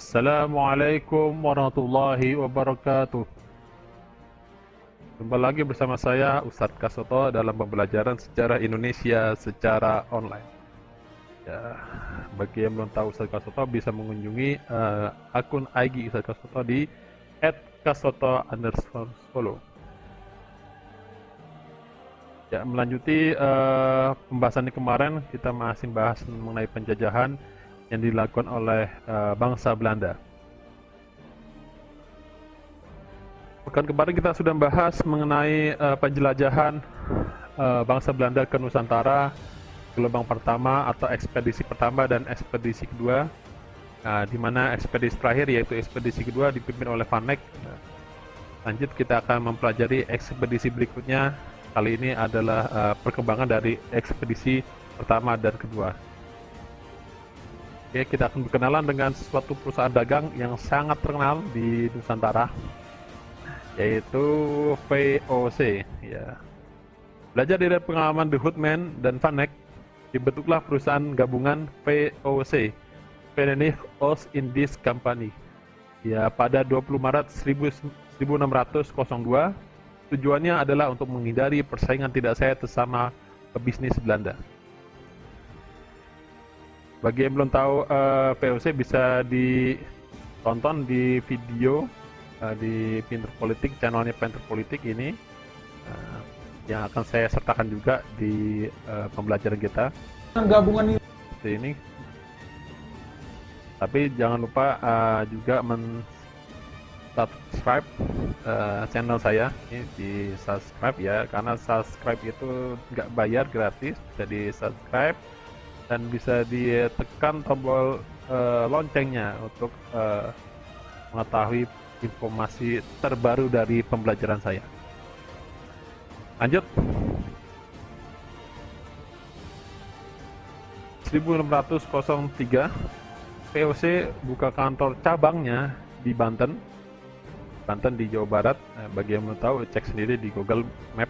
Assalamualaikum warahmatullahi wabarakatuh. Jumpa lagi bersama saya Ustadz Kasoto dalam pembelajaran sejarah Indonesia secara online. Ya, bagi yang belum tahu Ustadz Kasoto bisa mengunjungi akun IG Ustadz Kasoto di @kasoto_follow. Ya, melanjuti pembahasan kemarin, kita masih bahas mengenai penjajahan yang dilakukan oleh bangsa Belanda. Pekan kemarin kita sudah membahas mengenai penjelajahan bangsa Belanda ke Nusantara, gelombang pertama atau ekspedisi pertama dan ekspedisi kedua. Di mana ekspedisi terakhir yaitu ekspedisi kedua dipimpin oleh Van Eyck. Lanjut kita akan mempelajari ekspedisi berikutnya. Kali ini adalah perkembangan dari ekspedisi pertama dan kedua. Oke, kita akan berkenalan dengan suatu perusahaan dagang yang sangat terkenal di Nusantara, yaitu VOC. Ya. Belajar dari pengalaman The Hoodman dan Van Eyck, dibentuklah perusahaan gabungan VOC, Verenigd Oost-Indisch Company. Ya, pada 20 Maret 1602, tujuannya adalah untuk menghindari persaingan tidak sehat sesama pebisnis Belanda. Bagi yang belum tahu VOC bisa ditonton di video di Pinter Politik, channelnya Pinter Politik ini yang akan saya sertakan juga di pembelajaran kita. Gabungan ini. Tapi jangan lupa juga subscribe channel saya ini, di subscribe ya, karena subscribe itu nggak bayar, gratis, bisa di subscribe dan bisa ditekan tombol loncengnya untuk mengetahui informasi terbaru dari pembelajaran saya. Lanjut. 1603 VOC buka kantor cabangnya di Banten di Jawa Barat. Bagi yang belum tahu, cek sendiri di Google Map.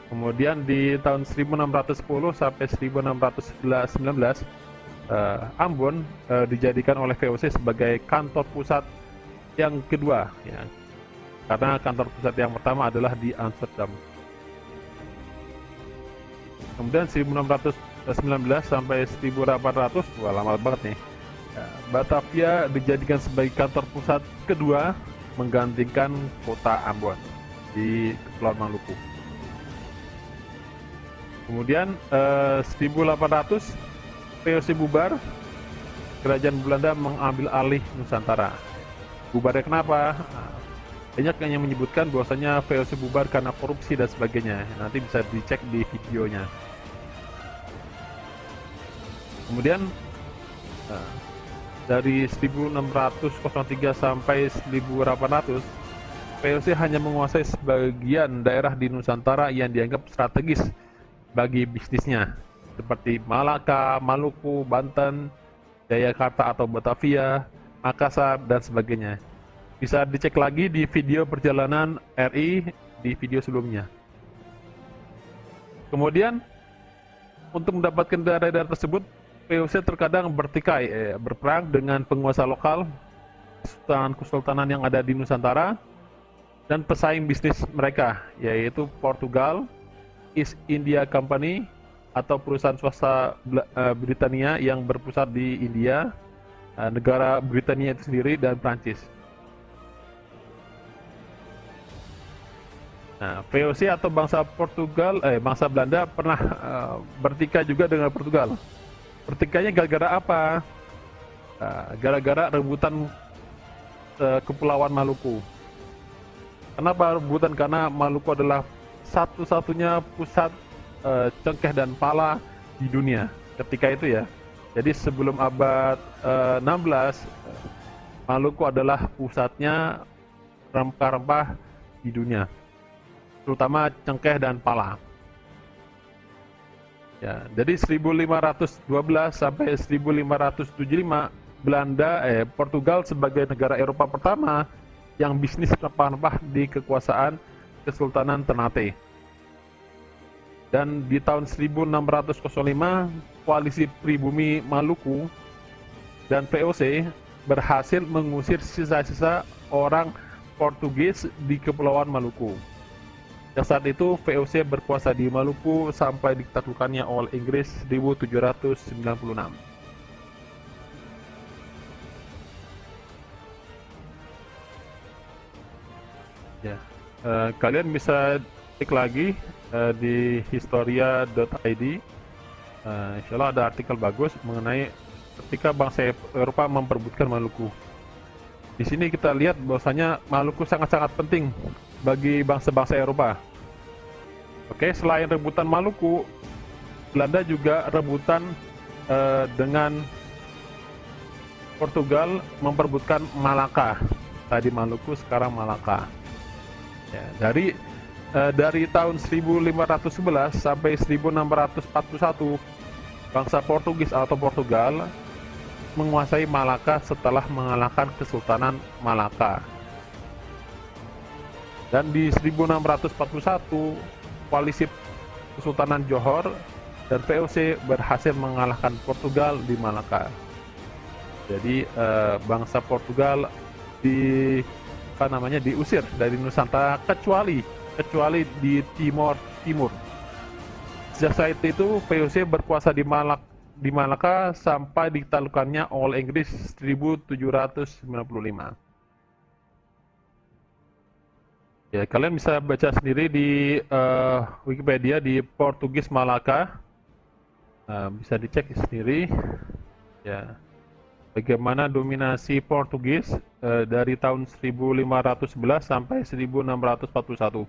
Kemudian di tahun 1610 sampai 1619 Ambon dijadikan oleh VOC sebagai kantor pusat yang kedua ya. Karena kantor pusat yang pertama adalah di Amsterdam. Kemudian 1619 sampai 1800, wah lama banget nih. Batavia dijadikan sebagai kantor pusat kedua menggantikan kota Ambon di Kepulauan Maluku. Kemudian 1800 VOC bubar, kerajaan Belanda mengambil alih Nusantara. Bubarnya kenapa? Banyak yang menyebutkan bahwasanya VOC bubar karena korupsi dan sebagainya. Nanti bisa dicek di videonya. Kemudian dari 1603 sampai 1800 VOC hanya menguasai sebagian daerah di Nusantara yang dianggap strategis bagi bisnisnya, seperti Malaka, Maluku, Banten, Jayakarta atau Batavia, Makassar, dan sebagainya. Bisa dicek lagi di video perjalanan RI di video sebelumnya. Kemudian, untuk mendapatkan daerah-daerah tersebut, VOC terkadang bertikai, berperang dengan penguasa lokal, kesultanan yang ada di Nusantara, dan pesaing bisnis mereka, yaitu Portugal, East India Company atau perusahaan swasta Britania yang berpusat di India, negara Britania itu sendiri, dan Prancis. Nah, VOC atau bangsa Belanda pernah bertikai juga dengan Portugal. Pertikainya gara-gara apa? Gara-gara rebutan Kepulauan Maluku. Kenapa rebutan? Karena Maluku adalah satu-satunya pusat cengkeh dan pala di dunia ketika itu ya. Jadi sebelum abad 16 Maluku adalah pusatnya rempah-rempah di dunia, terutama cengkeh dan pala. Ya, jadi 1512 sampai 1575 Portugal sebagai negara Eropa pertama yang bisnis rempah-rempah di kekuasaan Kesultanan Ternate. Dan di tahun 1605 koalisi pribumi Maluku dan VOC berhasil mengusir sisa-sisa orang Portugis di Kepulauan Maluku. Pada saat itu VOC berkuasa di Maluku sampai ditaklukkannya oleh Inggris 1796. Ya, kalian bisa cek lagi di historia.id. Insya Allah ada artikel bagus mengenai ketika bangsa Eropa memperebutkan Maluku. Di sini kita lihat bahwasanya Maluku sangat-sangat penting bagi bangsa-bangsa Eropa. Oke, selain rebutan Maluku, Belanda juga rebutan dengan Portugal memperebutkan Malaka. Tadi Maluku, sekarang Malaka. Ya, dari tahun 1511 sampai 1641, bangsa Portugis atau Portugal menguasai Malaka setelah mengalahkan Kesultanan Malaka. Dan di 1641, koalisi Kesultanan Johor dan VOC berhasil mengalahkan Portugal di Malaka. Jadi bangsa Portugal diusir dari Nusantara kecuali di Timur. Sejak saat itu VOC berkuasa di Malaka sampai ditaklukkannya oleh Inggris 1795. Ya, kalian bisa baca sendiri di Wikipedia di Portugis Malaka. Bisa dicek sendiri. Ya, bagaimana dominasi Portugis dari tahun 1511 sampai 1641.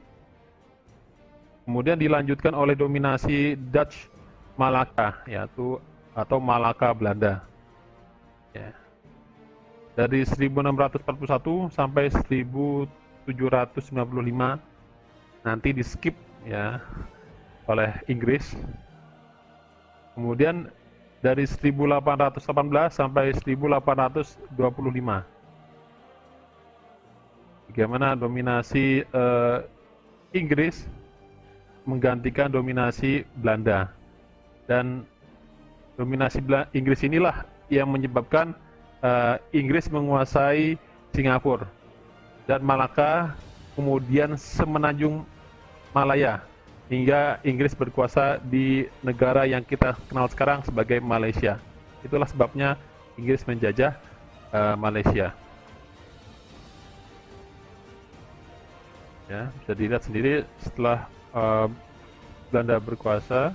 Kemudian dilanjutkan oleh dominasi Dutch Malaka, yaitu atau Malaka Belanda. Ya. Dari 1641 sampai 1795 nanti di skip ya oleh Inggris. Kemudian dari 1818 sampai 1825. Bagaimana dominasi Inggris menggantikan dominasi Belanda, dan dominasi Inggris inilah yang menyebabkan Inggris menguasai Singapura dan Malaka, kemudian semenanjung Malaya, hingga Inggris berkuasa di negara yang kita kenal sekarang sebagai Malaysia. Itulah sebabnya Inggris menjajah Malaysia. Ya, bisa dilihat sendiri setelah Belanda berkuasa,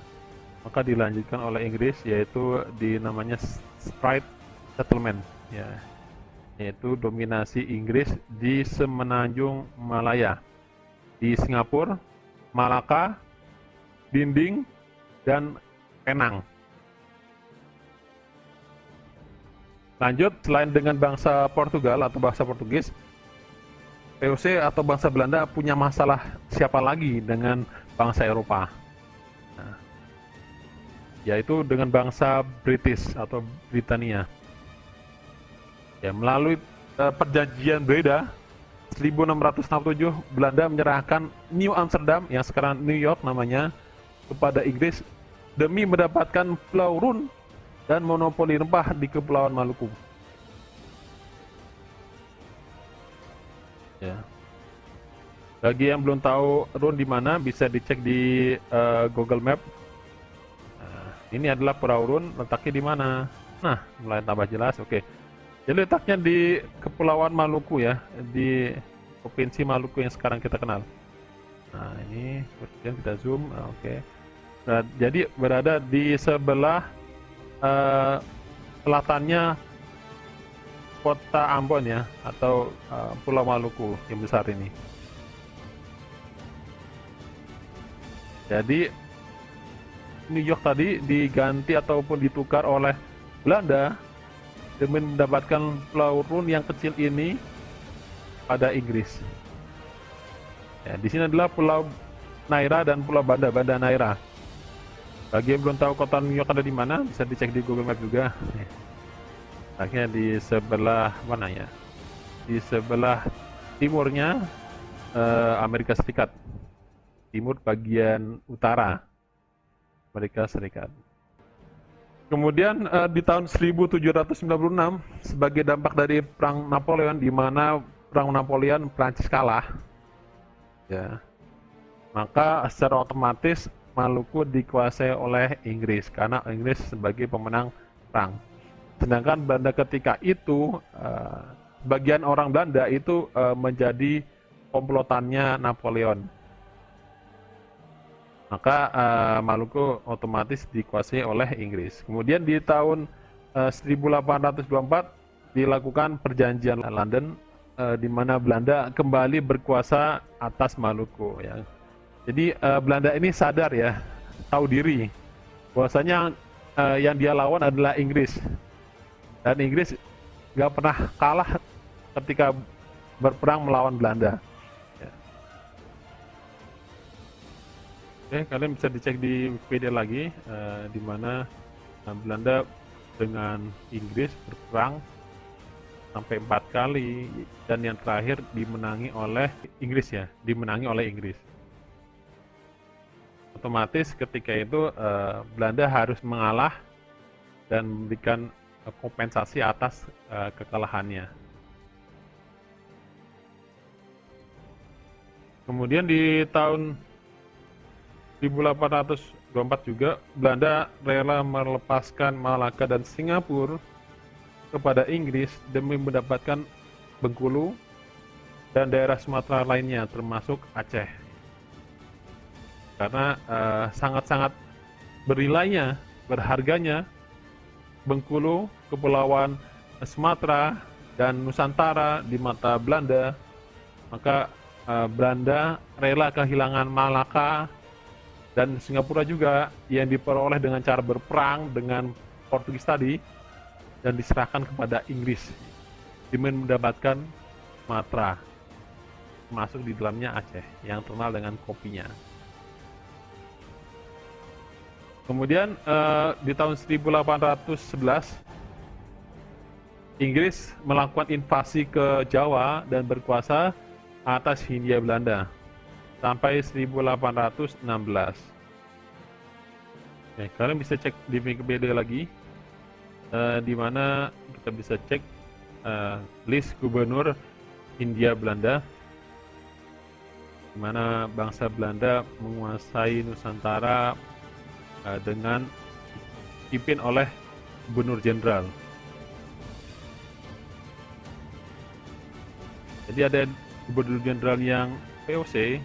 maka dilanjutkan oleh Inggris, yaitu namanya Strait Settlement, ya, yaitu dominasi Inggris di semenanjung Malaya, di Singapura, Malaka, Dinding, dan Penang. Lanjut, selain dengan bangsa Portugal atau bangsa Portugis, VOC atau bangsa Belanda punya masalah siapa lagi dengan bangsa Eropa? Nah, yaitu dengan bangsa British atau Britania. Ya, melalui perjanjian Breda 1667, Belanda menyerahkan New Amsterdam, yang sekarang New York namanya, kepada Inggris demi mendapatkan Pulau Run dan monopoli rempah di Kepulauan Maluku. Ya. Bagi yang belum tahu Run di mana, bisa dicek di Google Map. Nah, ini adalah Pulau Run, letaknya di mana? Nah, mulai tambah jelas. Oke. Jadi letaknya di Kepulauan Maluku ya, di Provinsi Maluku yang sekarang kita kenal. Nah, ini kemudian kita zoom. Oke. Nah, jadi berada di sebelah selatannya kota Ambon ya, atau Pulau Maluku yang besar ini. Jadi New York tadi diganti ataupun ditukar oleh Belanda demi mendapatkan Pulau Run yang kecil ini pada Inggris. Ya, di sini adalah Pulau Naira dan Pulau Banda Naira. Bagi yang belum tahu kota New York ada di mana, bisa dicek di Google Map juga. Akhirnya di sebelah mana ya? Di sebelah timurnya Amerika Serikat. Timur bagian utara Amerika Serikat. Kemudian di tahun 1796 sebagai dampak dari Perang Napoleon, di mana Perang Napoleon Prancis kalah, ya, maka secara otomatis Maluku dikuasai oleh Inggris karena Inggris sebagai pemenang perang. Sedangkan Belanda ketika itu, bagian orang Belanda itu menjadi komplotannya Napoleon. Maka Maluku otomatis dikuasai oleh Inggris. Kemudian di tahun 1824 dilakukan perjanjian London, di mana Belanda kembali berkuasa atas Maluku. Ya. Jadi Belanda ini sadar, ya, tahu diri, bahwasanya yang dia lawan adalah Inggris. Dan Inggris nggak pernah kalah ketika berperang melawan Belanda. Oke, kalian bisa dicek di Wikipedia lagi, di mana Belanda dengan Inggris berperang sampai 4 kali, dan yang terakhir dimenangi oleh Inggris, ya, dimenangi oleh Inggris. Otomatis ketika itu Belanda harus mengalah dan memberikan kompensasi atas kekalahannya. Kemudian di tahun 1824 juga Belanda rela melepaskan Malaka dan Singapura kepada Inggris demi mendapatkan Bengkulu dan daerah Sumatera lainnya termasuk Aceh. Karena sangat-sangat bernilainya, berharganya Bengkulu, Kepulauan Sumatera dan Nusantara di mata Belanda, maka Belanda rela kehilangan Malaka dan Singapura juga yang diperoleh dengan cara berperang dengan Portugis tadi, dan diserahkan kepada Inggris demi mendapatkan Sumatera, masuk di dalamnya Aceh yang terkenal dengan kopinya. Kemudian di tahun 1811 Inggris melakukan invasi ke Jawa dan berkuasa atas Hindia Belanda sampai 1816. Oke, kalian bisa cek di Wikipedia lagi, di mana kita bisa cek list gubernur Hindia Belanda, di mana bangsa Belanda menguasai Nusantara dengan dipimpin oleh gubernur jenderal. Jadi ada gubernur jenderal yang VOC,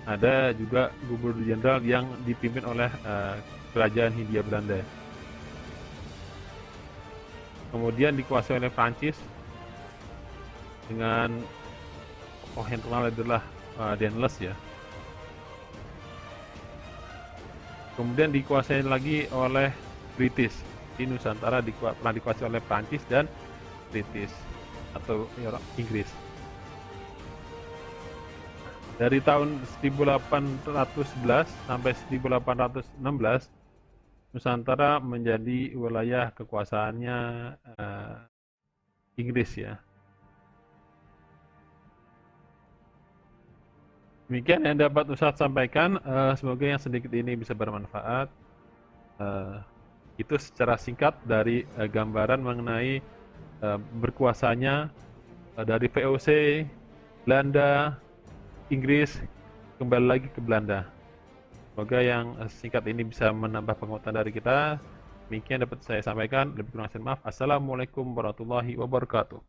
ada juga gubernur jenderal yang dipimpin oleh kerajaan Hindia Belanda. Kemudian dikuasai oleh Prancis dengan tokoh yang terkenal adalah Danells, ya. Kemudian dikuasai lagi oleh British. Di Nusantara pernah dikuasai oleh Prancis dan British atau Inggris. Dari tahun 1811 sampai 1816, Nusantara menjadi wilayah kekuasaannya Inggris, ya. Demikian yang dapat Ustadz sampaikan, semoga yang sedikit ini bisa bermanfaat. Itu secara singkat dari gambaran mengenai berkuasanya dari VOC, Belanda, Inggris, kembali lagi ke Belanda. Semoga yang singkat ini bisa menambah pengetahuan dari kita. Demikian dapat saya sampaikan. Lebih kurang saya maaf. Assalamualaikum warahmatullahi wabarakatuh.